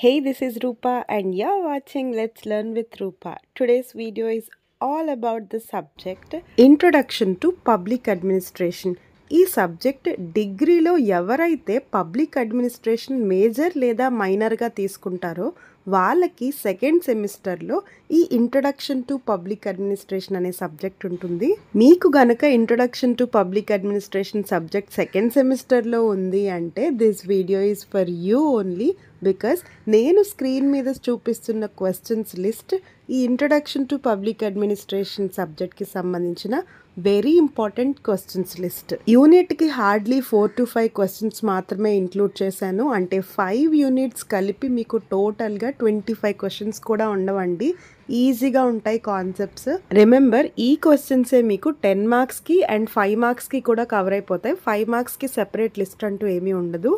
Hey, this is Rupa, and you're watching Let's Learn with Rupa. Today's video is all about the subject Introduction to Public Administration. ఈ subject డిగ్రీలో ఎవరైతే public administration major లేదా మైనర్గా తీసుకుంటారో వాళ్ళకి second సెమిస్టర్లో ఈ introduction to public administration అనే subject ఉంటుంది. మీకు గనక introduction to public administration subject second సెమిస్టర్లో ఉంది అంటే this video is for you only, because నేను స్క్రీన్ మీద చూపిస్తున్న క్వశ్చన్స్ లిస్ట్ ఈ ఇంట్రొడక్షన్ టు పబ్లిక్ అడ్మినిస్ట్రేషన్ సబ్జెక్ట్కి సంబంధించిన వెరీ ఇంపార్టెంట్ క్వశ్చన్స్ లిస్ట్. యూనిట్కి హార్డ్లీ 4 to 5 క్వశ్చన్స్ మాత్రమే ఇంక్లూడ్ చేశాను. అంటే 5 యూనిట్స్ కలిపి మీకు టోటల్గా 25 క్వశ్చన్స్ కూడా ఉండవండి. ఈజీగా ఉంటాయి కాన్సెప్ట్స్. రిమెంబర్, ఈ క్వశ్చన్సే మీకు 10 మార్క్స్కి అండ్ 5 మార్క్స్కి కూడా కవర్ అయిపోతాయి. 5 మార్క్స్కి సెపరేట్ లిస్ట్ అంటూ ఏమీ ఉండదు.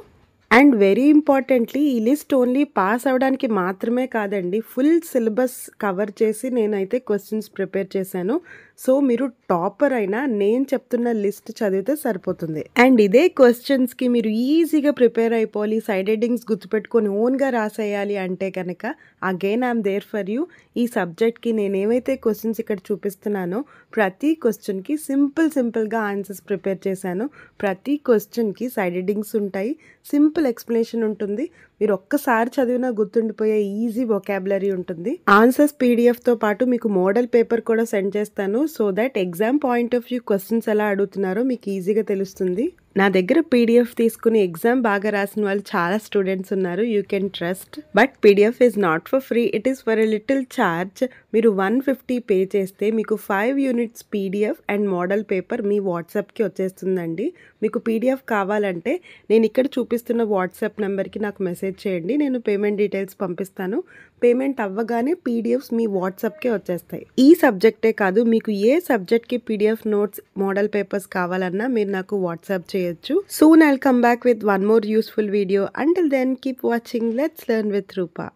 అండ్ వెరీ ఇంపార్టెంట్లీ, ఈ లిస్ట్ ఓన్లీ పాస్ అవ్వడానికి మాత్రమే కాదండి, ఫుల్ సిలబస్ కవర్ చేసి నేనైతే క్వశ్చన్స్ ప్రిపేర్ చేశాను. సో మీరు టాపర్ అయినా నేను చెప్తున్న లిస్ట్ చదివితే సరిపోతుంది. అండ్ ఇదే క్వశ్చన్స్కి మీరు ఈజీగా ప్రిపేర్ అయిపోవాలి, సైడ్ హెడ్డింగ్స్ గుర్తుపెట్టుకొని ఓన్గా రాసేయాలి అంటే కనుక again I'm there for you. ఈ సబ్జెక్ట్కి నేనేమైతే క్వశ్చన్స్ ఇక్కడ చూపిస్తున్నానో ప్రతి క్వశ్చన్కి సింపుల్గా ఆన్సర్స్ ప్రిపేర్ చేశాను. ప్రతి క్వశ్చన్కి సైడ్ హెడ్డింగ్స్ ఉంటాయి, సింపుల్ ఎక్స్ప్లెనేషన్ ఉంటుంది, మీరు ఒక్కసారి చదివినా గుర్తుండిపోయే ఈజీ వొకాబులరీ ఉంటుంది. ఆన్సర్స్ పీడిఎఫ్తో పాటు మీకు మోడల్ పేపర్ కూడా సెండ్ చేస్తాను, so that exam point of view questions ఎలా అడుగుతున్నారో మీకు ఈజీగా తెలుస్తుంది. నా దగ్గర పీడిఎఫ్ తీసుకుని ఎగ్జామ్ బాగా రాసిన వాళ్ళు చాలా స్టూడెంట్స్ ఉన్నారు, you can trust. But PDF is not for free, it is for a little charge. మీరు 150 పే చేస్తే మీకు 5 units PDF and model paper మీ వాట్సాప్కి వచ్చేస్తుందండి. మీకు పీడిఎఫ్ కావాలంటే నేను ఇక్కడ చూపిస్తున్న వాట్సాప్ నెంబర్కి నాకు మెసేజ్ చేయండి, నేను పేమెంట్ డీటెయిల్స్ పంపిస్తాను. పేమెంట్ అవ్వగానే పీడిఎఫ్స్ మీ వాట్సాప్కే వచ్చేస్తాయి. ఈ సబ్జెక్టే కాదు, మీకు ఏ సబ్జెక్ట్కి పీడిఎఫ్ నోట్స్ మోడల్ పేపర్స్ కావాలన్నా మీరు నాకు వాట్సాప్ చేయొచ్చు. Soon I'll come back with one more useful video. Until then, keep watching Let's Learn with Rupa.